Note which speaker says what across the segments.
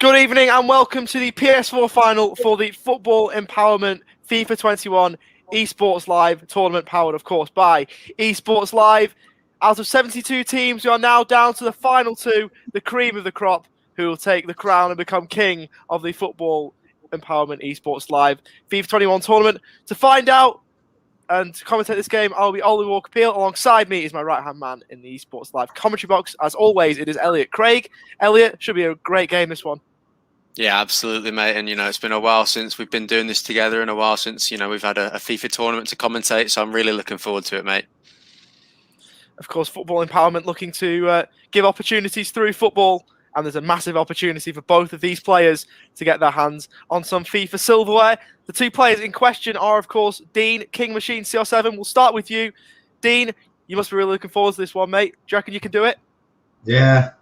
Speaker 1: Good evening and welcome to the PS4 final for the Football Empowerment FIFA21 Esports Live tournament, powered of course by Esports Live. Out of 72 teams, we are now down to the final two, the cream of the crop, who will take the crown and become king of the Football Empowerment Esports Live FIFA21 tournament. To find out and to commentate this game, I'll be Ollie Walker-Peel. Alongside me is my right-hand man in the Esports Live commentary box. As always, it is Elliot Craig. Elliot, should be a great game, this one.
Speaker 2: Yeah, absolutely, mate. And, it's been a while since we've been doing this together and a while since, we've had a FIFA tournament to commentate. So I'm really looking forward to it, mate.
Speaker 1: Of course, Football Empowerment looking to give opportunities through football. And there's a massive opportunity for both of these players to get their hands on some FIFA silverware. The two players in question are, of course, Dean, King Machine CR7. We'll start with you. Dean, you must be really looking forward to this one, mate. Do you reckon you can do it?
Speaker 3: Yeah.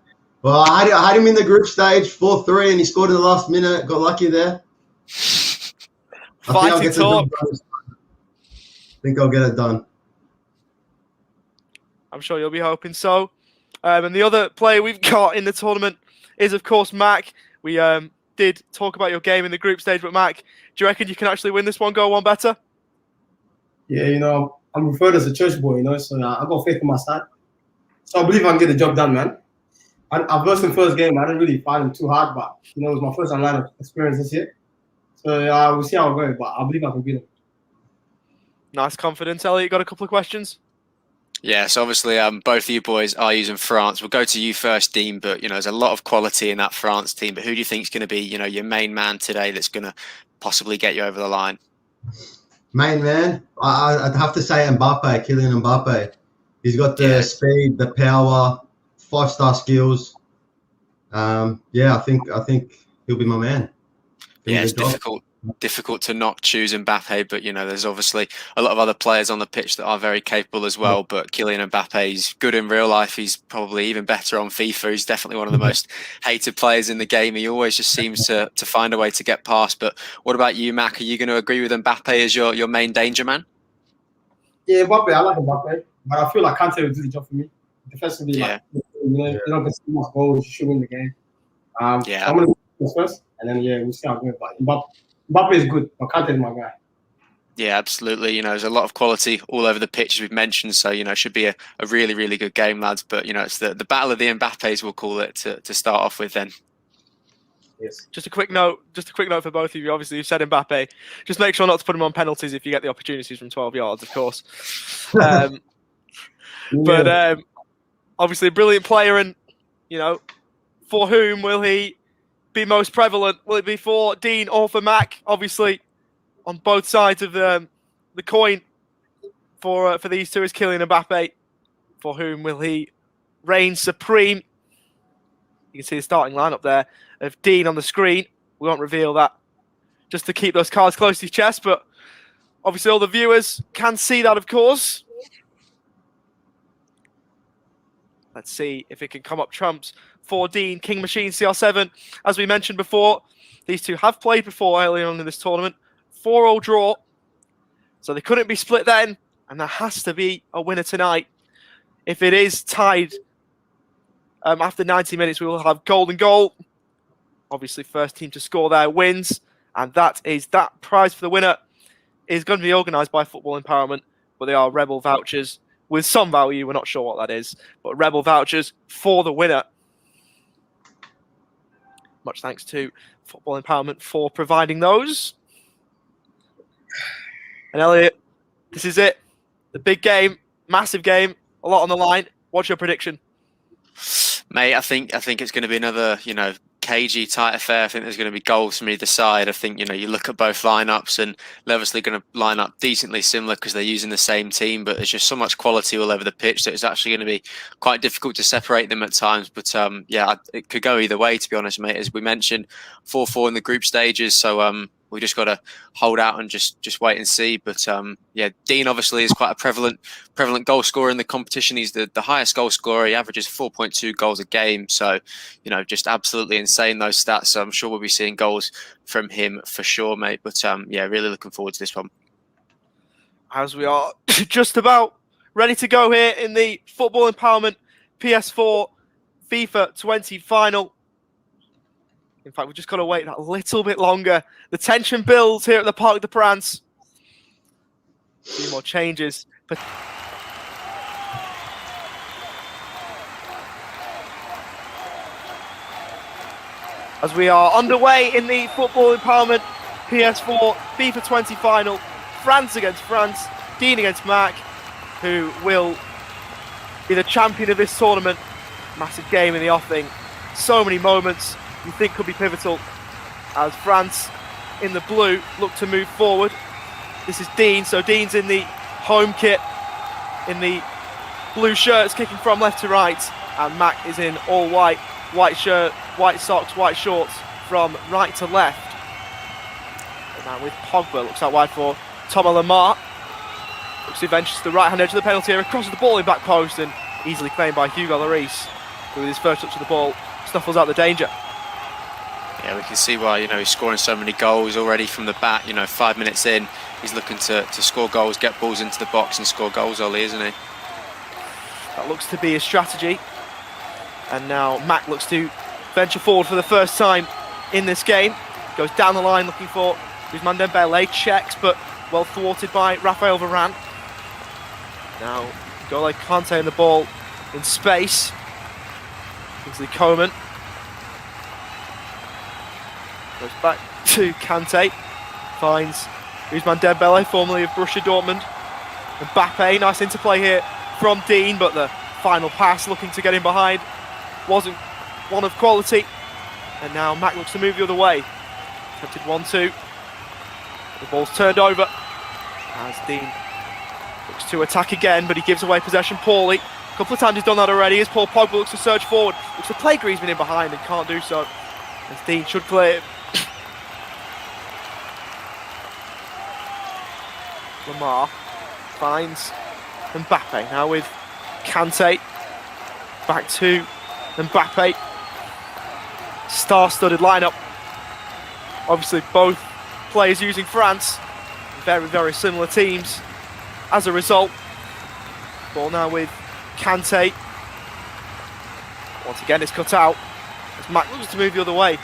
Speaker 3: Well, I had him in the group stage, 4-3, and he scored in the last minute. Got lucky there.
Speaker 1: Fighting talk.
Speaker 3: I think I'll get it done.
Speaker 1: I'm sure you'll be hoping so. And the other player we've got in the tournament is, of course, Mac. We did talk about your game in the group stage, but Mac, do you reckon you can actually win this one, go one better?
Speaker 4: Yeah, I'm referred as a church boy, so I got faith in my side. So I believe I can get the job done, man. I've lost the first game. I didn't really fight him too hard, but, it was my first online experience this year. So we'll see how it goes, but I believe I can beat him.
Speaker 1: Nice confidence. Elliot, got a couple of questions?
Speaker 2: Yeah, so obviously both of you boys are using France. We'll go to you first, Dean, but, there's a lot of quality in that France team. But who do you think is going to be, your main man today that's going to possibly get you over the line?
Speaker 3: Main man? I'd have to say Mbappe, Kylian Mbappe. He's got the speed, the power, 5-star skills. I think he'll be my man.
Speaker 2: Yeah, it's difficult to not choose Mbappe, but there's obviously a lot of other players on the pitch that are very capable as well. But Kylian Mbappe, he's good in real life. He's probably even better on FIFA. He's definitely one of the most hated players in the game. He always just seems to find a way to get past. But what about you, Mac? Are you going to agree with Mbappe as your main danger man?
Speaker 4: Yeah, Mbappe, I like Mbappe, but I feel like Kante will do the job for me. Defensively, you don't get too much goals, you should win the game. So I'm going to go first, and then we'll see how it goes. But Mbappe is good, but Kante is my guy. Yeah,
Speaker 2: absolutely. There's a lot of quality all over the pitch, as we've mentioned. So, it should be a really, really good game, lads. But, it's the battle of the Mbappes, we'll call it, to start off with then.
Speaker 1: Yes. Just a quick note for both of you. Obviously, you've said Mbappe. Just make sure not to put him on penalties if you get the opportunities from 12 yards, of course. But obviously a brilliant player, and, for whom will he be most prevalent? Will it be for Dean or for Mac? Obviously, on both sides of the coin for these two is Kylian Mbappe. For whom will he reign supreme? You can see the starting lineup there of Dean on the screen. We won't reveal that just to keep those cards close to your chest, but obviously all the viewers can see that, of course. Let's see if it can come up trumps for Dean, King Machine CR7. As we mentioned before, these two have played before early on in this tournament. 4-0 draw. So they couldn't be split then, and there has to be a winner tonight. If it is tied after 90 minutes, we will have golden goal. Obviously, first team to score there wins, and that prize for the winner is going to be organised by Football Empowerment, but they are Rebel vouchers with some value. We're not sure what that is, but Rebel vouchers for the winner. Much thanks to Football Empowerment for providing those. And Elliot, this is it. The big game, massive game, a lot on the line. What's your prediction?
Speaker 2: Mate, I think it's going to be another, cagey, tight affair. I think there's going to be goals from either side. I think, you look at both lineups and they're obviously going to line up decently similar because they're using the same team, but there's just so much quality all over the pitch that it's actually going to be quite difficult to separate them at times. But it could go either way, to be honest, mate. As we mentioned, 4-4 in the group stages. So we just got to hold out and just wait and see. But Dean obviously is quite a prevalent goal scorer in the competition. He's the highest goal scorer. He averages 4.2 goals a game. So, just absolutely insane, those stats. So I'm sure we'll be seeing goals from him for sure, mate. But really looking forward to this one.
Speaker 1: As we are just about ready to go here in the Football Empowerment PS4 FIFA 20 final. In fact, we've just got to wait that little bit longer. The tension builds here at the Parc des Princes. A few more changes. But as we are underway in the Football Empowerment PS4 FIFA20 final, France against France, Dean against Mac, who will be the champion of this tournament. Massive game in the offing. So many moments you think could be pivotal as France in the blue look to move forward. This is Dean, so Dean's in the home kit, in the blue shirts, kicking from left to right, and Mac is in all white, white shirt, white socks, white shorts from right to left. And now with Pogba, looks out wide for Thomas Lemar. Looks to venture to the right hand edge of the penalty area, crosses the ball in back post, and easily claimed by Hugo Lloris, who with his first touch of the ball snuffles out the danger.
Speaker 2: Yeah, we can see why, he's scoring so many goals already from the bat. 5 minutes in, he's looking to score goals, get balls into the box and score goals, Ollie, isn't he?
Speaker 1: That looks to be his strategy. And now Mac looks to venture forward for the first time in this game. Goes down the line looking for Ousmane Dembele, checks, but well thwarted by Raphael Varane. Now, N'Golo Kante in the ball in space. Kingsley Coman. Goes back to Kante. Finds Ousmane Dembele, formerly of Borussia Dortmund. Mbappe, nice interplay here from Dean, but the final pass looking to get him behind wasn't one of quality. And now Mac looks to move the other way. Attempted 1-2. The ball's turned over as Dean looks to attack again, but he gives away possession poorly. A couple of times he's done that already as Paul Pogba looks to surge forward. Looks to play Griezmann in behind and can't do so, as Dean should clear it. Lemar finds Mbappe, now with Kante. Back to Mbappe. Star-studded lineup. Obviously both players using France. Very, very similar teams. As a result, ball now with Kante. Once again it's cut out as Mac looks to move the other way.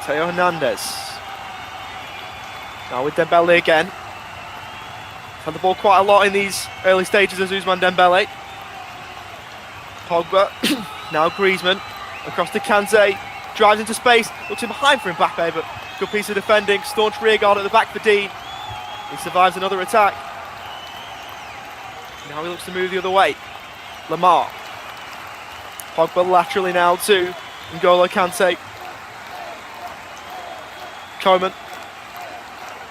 Speaker 1: Theo Hernandez. Now with Dembele again. Had the ball quite a lot in these early stages as Ousmane Dembele. Pogba, now Griezmann, across to Kante, drives into space, looks in behind for Mbappe, but good piece of defending, staunch rearguard at the back for Dean. He survives another attack. Now he looks to move the other way. Lemar. Pogba laterally now to N'Golo Kante. Coman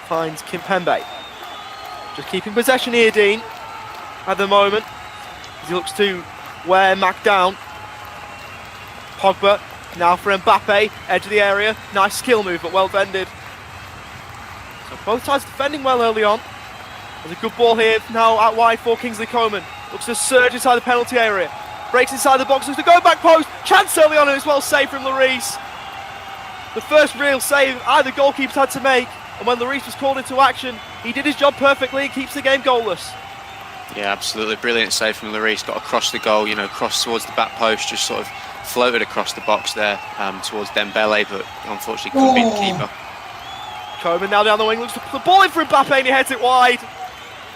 Speaker 1: finds Kimpembe. Just keeping possession here, Dean, at the moment, as he looks to wear Mac down. Pogba, now for Mbappe, edge of the area. Nice skill move, but well defended. So both sides defending well early on. There's a good ball here, now out wide for Kingsley Coman. Looks to surge inside the penalty area. Breaks inside the box, looks to go back post. Chance early on, and it's well saved from Lloris. The first real save either goalkeepers had to make, and when Lloris was called into action, he did his job perfectly and keeps the game goalless. Yeah,
Speaker 2: absolutely brilliant save from Lloris. Got across the goal, crossed towards the back post, just sort of floated across the box there towards Dembele, but unfortunately couldn't beat the keeper.
Speaker 1: Coman now down the wing, looks to put the ball in for Mbappe and he heads it wide.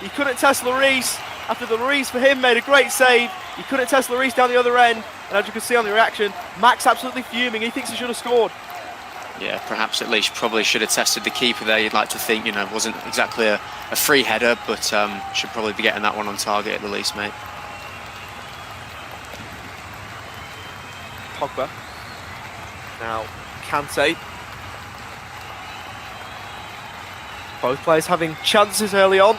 Speaker 1: He couldn't test Lloris after the Lloris for him made a great save. He couldn't test Lloris down the other end, and as you can see on the reaction, Max absolutely fuming. He thinks he should have scored.
Speaker 2: Yeah, perhaps at least probably should have tested the keeper there. You'd like to think, wasn't exactly a free header, but should probably be getting that one on target at the least, mate.
Speaker 1: Pogba. Now Kante. Both players having chances early on,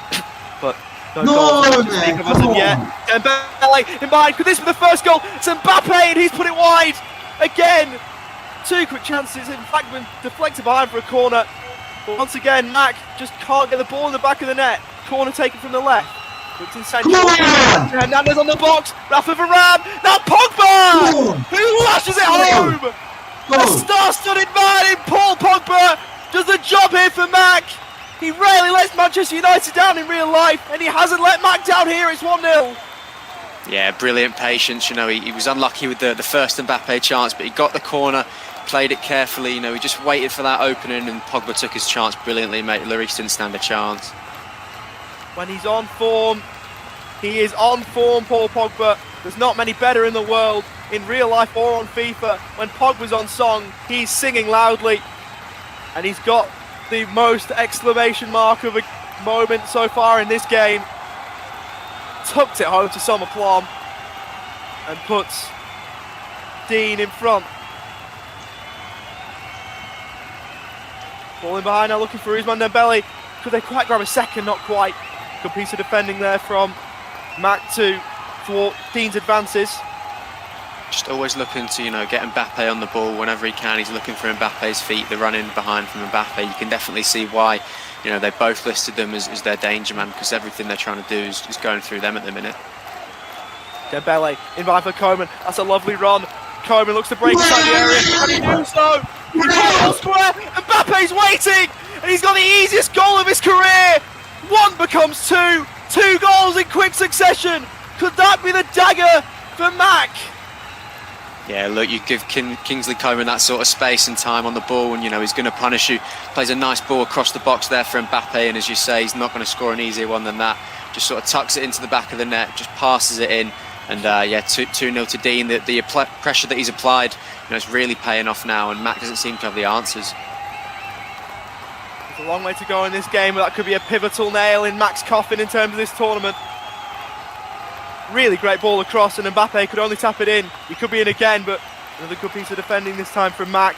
Speaker 1: but no goals to speak of as of yet. Dembele in behind. Could this be the first goal? It's Mbappe and he's put it wide again. Two quick chances, in fact, been deflected behind for a corner. But once again, Mac just can't get the ball in the back of the net. Corner taken from the left. Looked inside. Hernandez on the box. Rafa Varane. Now Pogba! Who lashes it home? A star-studded man in Paul Pogba does the job here for Mac. He rarely lets Manchester United down in real life, and he hasn't let Mac down here. It's 1-0.
Speaker 2: Yeah, brilliant patience. You know, he was unlucky with the first Mbappe chance, but he got the corner, played it carefully. You know, he just waited for that opening, and Pogba took his chance brilliantly, mate. Lloris didn't stand a chance.
Speaker 1: When he's on form, he is on form, Paul Pogba. There's not many better in the world, in real life or on FIFA. When Pogba's on song, he's singing loudly. And he's got the most exclamation mark of a moment so far in this game. Tucked it home to some aplomb and puts Dean in front. Falling behind now, looking for Ousmane Dembele. Could they quite grab a second? Not quite. Good piece of defending there from Mac to thwart Dean's advances.
Speaker 2: Just always looking to, you know, get Mbappe on the ball whenever he can. He's looking for Mbappe's feet, the run in behind from Mbappe. You can definitely see why, you know, they both listed them as their danger man, because everything they're trying to do is going through them at the minute.
Speaker 1: Dembele in behind for Coman. That's a lovely run. Coman looks to break inside the area, and he does so. Goal square. Mbappe's waiting, and he's got the easiest goal of his career. One becomes two. 2 goals in quick succession. Could that be the dagger for Mac?
Speaker 2: Yeah, look, you give Kingsley Coman that sort of space and time on the ball, and, you know, he's going to punish you. Plays a nice ball across the box there for Mbappe, and as you say, he's not going to score an easier one than that. Just sort of tucks it into the back of the net, just passes it in, and yeah, 2-0 to Dean. The pressure that he's applied, you know, it's really paying off now, and Mac doesn't seem to have the answers.
Speaker 1: There's a long way to go in this game, but that could be a pivotal nail in Mac's coffin in terms of this tournament. Really great ball across, and Mbappe could only tap it in. He could be in again, but another good piece of defending this time from Mac.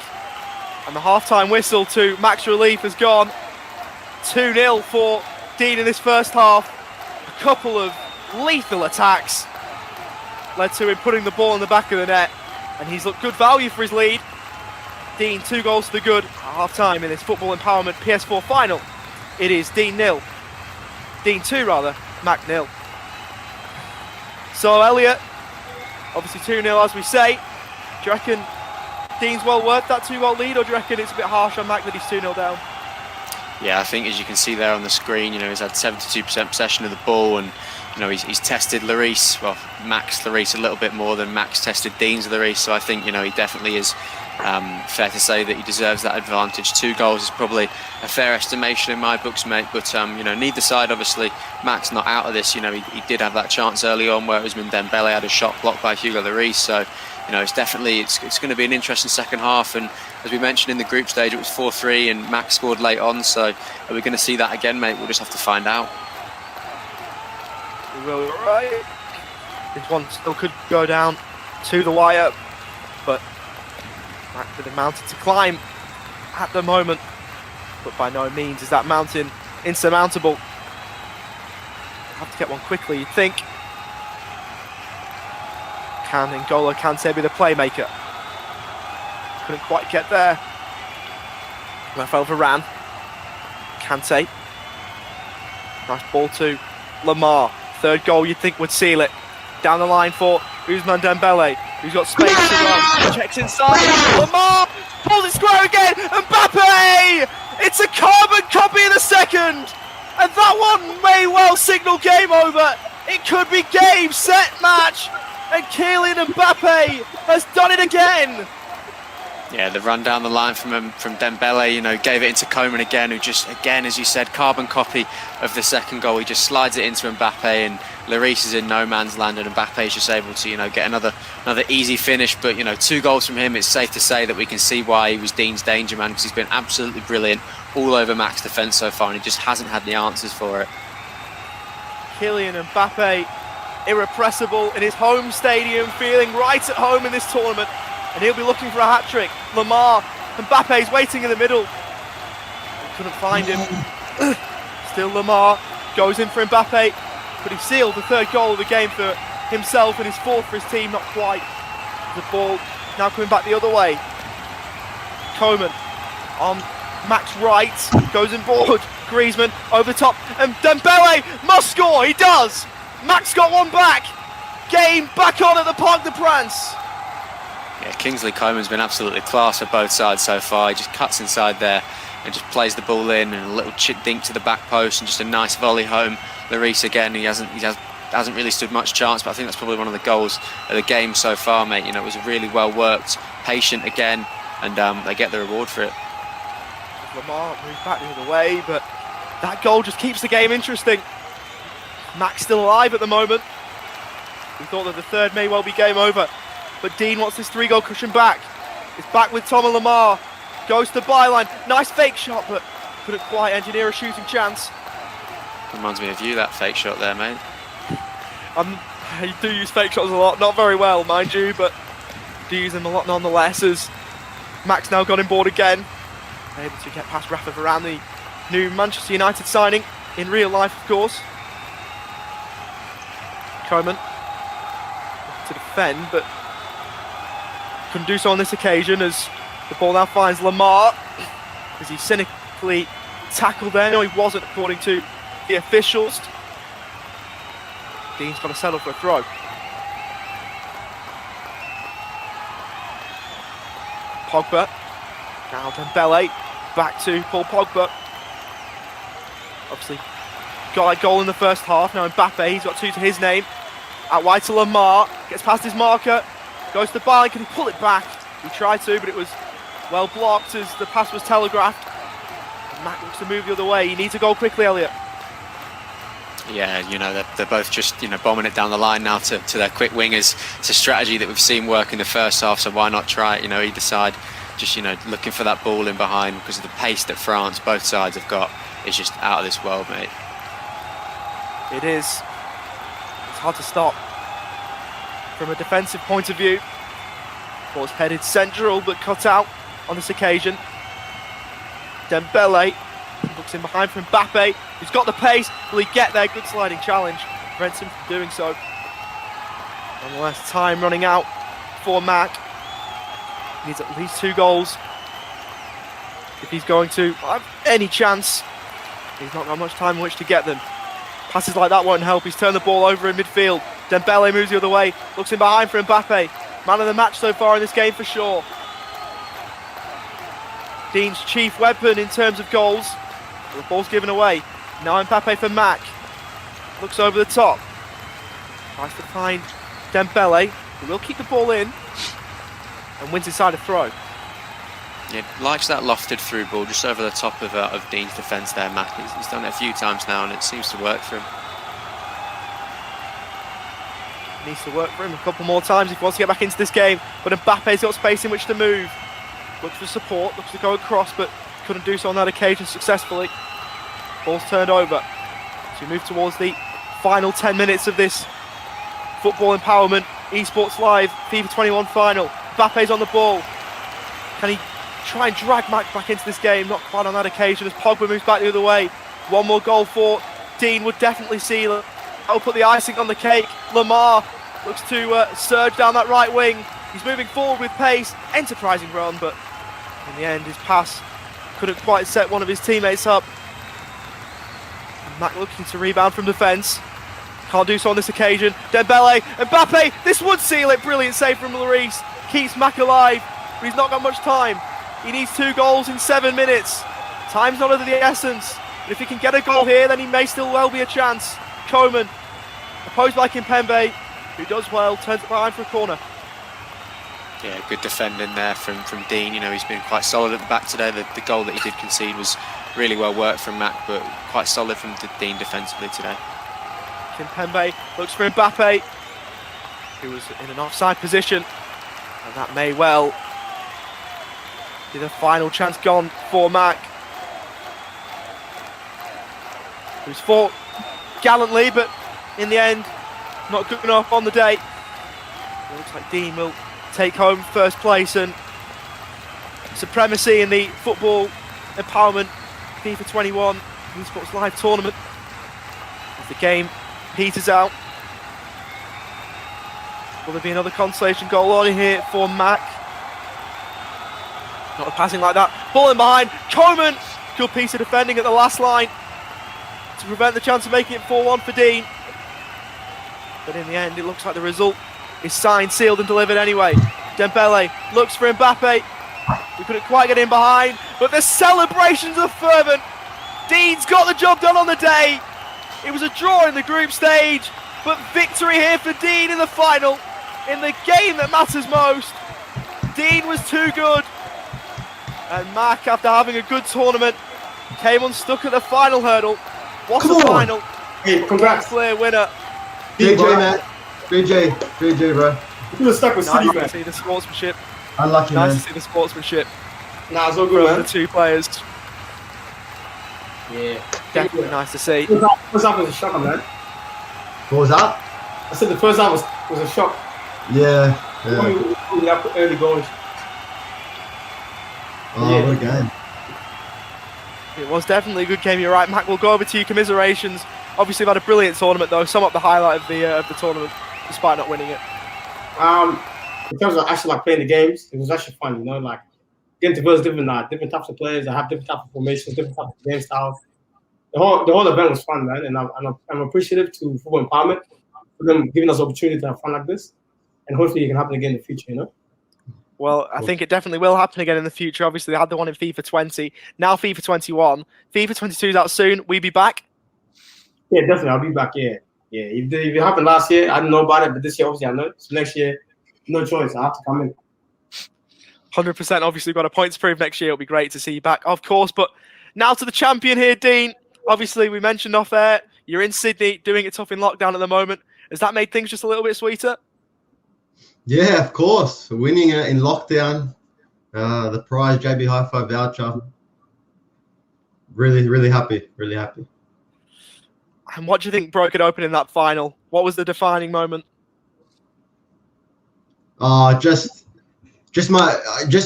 Speaker 1: And the half-time whistle to Mac's relief has gone. 2-0 for Dean in this first half. A couple of lethal attacks led to him putting the ball in the back of the net, and he's looked good value for his lead. Dean 2 goals to the good at half-time in this Football Empowerment PS4 final. It is Dean 0. Dean 2 rather, Mac 0. So Elliot, obviously 2-0 as we say. Do you reckon Dean's well worth that 2-goal lead, or do you reckon it's a bit harsh on Mac that he's 2-0 down?
Speaker 2: Yeah, I think as you can see there on the screen, you know, he's had 72% possession of the ball, and, you know, he's tested Lloris, well, Mac's Lloris a little bit more than Mac's tested Dean's Lloris, so I think, you know, he definitely is fair to say that he deserves that advantage. 2 goals is probably a fair estimation in my books, mate, but, you know, neither side, obviously, Mac's not out of this. You know, he did have that chance early on where Ousmane Dembele had a shot blocked by Hugo Lloris, so, you know, it's going to be an interesting second half, and as we mentioned in the group stage, it was 4-3 and Mac scored late on, so are we going to see that again, mate? We'll just have to find out.
Speaker 1: Well, right. This one still could go down to the wire, but Mac with a mountain to climb at the moment, but by no means is that mountain insurmountable. Have to get one quickly, you'd think. Can N'Golo Kante be the playmaker? Couldn't quite get there. Rafael Varane. Kante. Nice ball to Lamar. 3rd goal you'd think would seal it. Down the line for Ousmane Dembele, who's got space to run. Checks inside. Lamar pulls it square again. Mbappe! It's a carbon copy of the second. And that one may well signal game over. It could be game, set, match. And Kylian Mbappe has done it again.
Speaker 2: Yeah, the run down the line from Dembele, you know, gave it into Coman again, who just, again, as you said, carbon copy of the second goal. He just slides it into Mbappe, and Lloris is in no man's land, and Mbappe is just able to, you know, get another easy finish. But, you know, 2 goals from him, it's safe to say that we can see why he was Dean's danger man, because he's been absolutely brilliant all over Mac's defence so far, and he just hasn't had the answers for it.
Speaker 1: Kylian Mbappe, irrepressible in his home stadium, feeling right at home in this tournament. And he'll be looking for a hat-trick. Lamar, Mbappe's waiting in the middle. Couldn't find him. Still Lamar goes in for Mbappe, but he sealed the 3rd goal of the game for himself and his 4th for his team, not quite. The ball now coming back the other way. Coman on Mac's right, goes in board. Griezmann over the top, and Dembele must score, he does! Mac's got one back. Game back on at the Parc des Princes.
Speaker 2: Yeah, Kingsley Coman's been absolutely class for both sides so far. He just cuts inside there and just plays the ball in, and a little chip dink to the back post, and just a nice volley home. Lloris again, he has hasn't really stood much chance, but I think that's probably one of the goals of the game so far, mate. You know, it was really well worked, patient again, and they get the reward for it.
Speaker 1: Lamar moved back the other way, but that goal just keeps the game interesting. Mac's still alive at the moment. We thought that the third may well be game over, but Dean wants this 3-goal cushion back. It's back with Tom and Lamar. Goes to byline. Nice fake shot, but couldn't quite engineer a shooting chance.
Speaker 2: Reminds me of you, that fake shot there, mate.
Speaker 1: I do use fake shots a lot, not very well, mind you, but do use them a lot nonetheless, as Mac's now got on board again. Able to get past Rafa Varane, the new Manchester United signing, in real life, of course. Coman to defend, but couldn't do so on this occasion, as the ball now finds Lamar, as he cynically tackled there. No, he wasn't, according to the officials. Dean's got to settle for a throw. Pogba, now Dembele, back to Paul Pogba. Obviously got a goal in the first half. Now Mbappe, he's got 2 to his name. Out wide to Lamar, gets past his marker, goes to Bayern. Can he pull it back? He tried to, but it was well blocked as the pass was telegraphed. And Mac looks to move the other way. He needs a goal quickly, Elliot.
Speaker 2: Yeah, you know, they're both just, you know, bombing it down the line now to their quick wingers. It's a strategy that we've seen work in the first half, so why not try it? You know, either side just, you know, looking for that ball in behind, because of the pace that France, both sides have got, is just out of this world, mate.
Speaker 1: It is. It's hard to stop. From a defensive point of view, ball's headed central but cut out on this occasion. Dembele looks in behind from Mbappe, who's got the pace. Will he get there? Good sliding challenge. Prevents him from doing so. Nonetheless, time running out for Mac. He needs at least 2 goals if he's going to have any chance. He's not got much time in which to get them. Passes like that won't help. He's turned the ball over in midfield. Dembele moves the other way. Looks in behind for Mbappe. Man of the match so far in this game for sure. Dean's chief weapon in terms of goals. The ball's given away. Now Mbappe for Mac. Looks over the top. Tries to find Dembele, who will keep the ball in and wins inside a throw.
Speaker 2: Yeah, likes that lofted through ball just over the top of Dean's defence there, Mac. He's done it a few times now and it seems to work for him.
Speaker 1: Needs to work for him a couple more times if he wants to get back into this game, but Mbappe's got space in which to move. Looks for support, looks to go across, but couldn't do so on that occasion successfully. Ball's turned over. So we move towards the final 10 minutes of this Football Empowerment Esports Live FIFA21 final. Mbappe's on the ball. Can he try and drag Mac back into this game? Not quite on that occasion as Pogba moves back the other way. One more goal for Dean would definitely seal it. That'll put the icing on the cake. Lamar looks to surge down that right wing. He's moving forward with pace. Enterprising run, but in the end his pass couldn't quite set one of his teammates up. And Mac looking to rebound from defence. Can't do so on this occasion. Dembele, Mbappe, this would seal it. Brilliant save from Lloris. Keeps Mac alive, but he's not got much time. He needs 2 goals in 7 minutes. Time's not of the essence. But if he can get a goal here, then he may still well be a chance. Coman, opposed by Kimpembe, who does well, turns it behind for a corner.
Speaker 2: Yeah, good defending there from Dean. You know, he's been quite solid at the back today. The goal that he did concede was really well worked from Mac, but quite solid from Dean defensively today.
Speaker 1: Kimpembe looks for Mbappe, who was in an offside position, and that may well be the final chance gone for Mac, who's fought gallantly, but in the end, not good enough on the day. It looks like Dean will take home first place and supremacy in the Football Empowerment FIFA21 Esports Live tournament. As the game peters out, will there be another consolation goal on here for Mac? Not a passing like that. Ball in behind. Coman, good piece of defending at the last line to prevent the chance of making it 4-1 for Dean. But in the end, it looks like the result is signed, sealed and delivered anyway. Dembele looks for Mbappe. We couldn't quite get in behind, but the celebrations are fervent. Dean's got the job done on the day. It was a draw in the group stage, But victory here for Dean in the final, in the game that matters most. Dean was too good. And Mac, after having a good tournament, came unstuck at the final hurdle. What a final.
Speaker 4: Hey, congrats.
Speaker 1: Clear winner.
Speaker 3: GG, man. GG, bro.
Speaker 4: You could have stuck with City,
Speaker 1: Nice to
Speaker 4: man.
Speaker 1: see the sportsmanship.
Speaker 3: Unlucky,
Speaker 1: Nice
Speaker 3: man.
Speaker 1: to see the sportsmanship
Speaker 4: Nah, it's all good,
Speaker 1: from the
Speaker 4: man.
Speaker 1: two players.
Speaker 4: Yeah.
Speaker 1: Definitely nice to see.
Speaker 4: First half was a shocker, man.
Speaker 3: What was that?
Speaker 4: I said the first half was a shock.
Speaker 3: Yeah.
Speaker 4: We got early goals.
Speaker 3: Oh,
Speaker 4: Yeah.
Speaker 3: what a game.
Speaker 1: It was definitely a good game, you're right, Mac. We'll go over to you. Commiserations. Obviously, you've had a brilliant tournament, though. Sum up the highlight of the tournament, despite not winning it.
Speaker 4: In terms of actually like playing the games, it was actually fun, you know, like getting to verse different types of players that have different types of formations, different types of game styles. The whole event was fun, man, and I'm appreciative to Football Empowerment for them giving us the opportunity to have fun like this, and hopefully it can happen again in the future, you know.
Speaker 1: Well, I think it definitely will happen again in the future. Obviously, they had the one in FIFA 20, now FIFA 21. FIFA 22 is out soon. We be back.
Speaker 4: Yeah, definitely, I'll be back. Yeah. If it happened last year, I didn't know about it, but this year, obviously, I know. So next year, no choice, I have to come in.
Speaker 1: 100%. Obviously, we've got a point to prove next year. It'll be great to see you back, of course. But now to the champion here, Dean. Obviously, we mentioned off air, you're in Sydney, doing it tough in lockdown at the moment. Has that made things just a little bit sweeter?
Speaker 3: Yeah, of course. Winning it in lockdown. The prize JB High Five voucher. Really, really happy. Really happy.
Speaker 1: And what do you think broke it open in that final? What was the defining moment?
Speaker 3: Just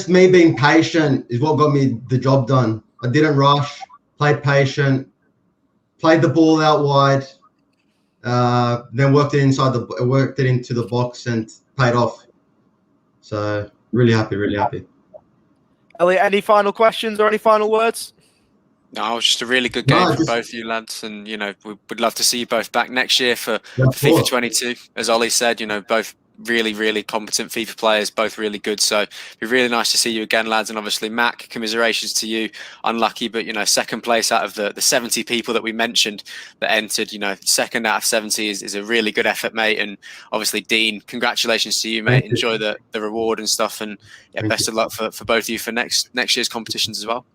Speaker 3: me being patient is what got me the job done. I didn't rush. Played patient. Played the ball out wide. Then worked it into the box and paid off. So really happy, really happy.
Speaker 1: Elliot, any final questions or any final words?
Speaker 2: No, it was just a really good game for both you lads, and you know we would love to see you both back next year for FIFA 22. As Ollie said, you know, both really competent FIFA players, both really good. So it'd be really nice to see you again, lads. And obviously, Mac, commiserations to you. Unlucky, but you know, second place out of the 70 people that we mentioned that entered. You know, second out of 70 is a really good effort, mate. And obviously, Dean, congratulations to you, mate. Enjoy the reward and stuff, and yeah, best of luck for both of you for next year's competitions as well.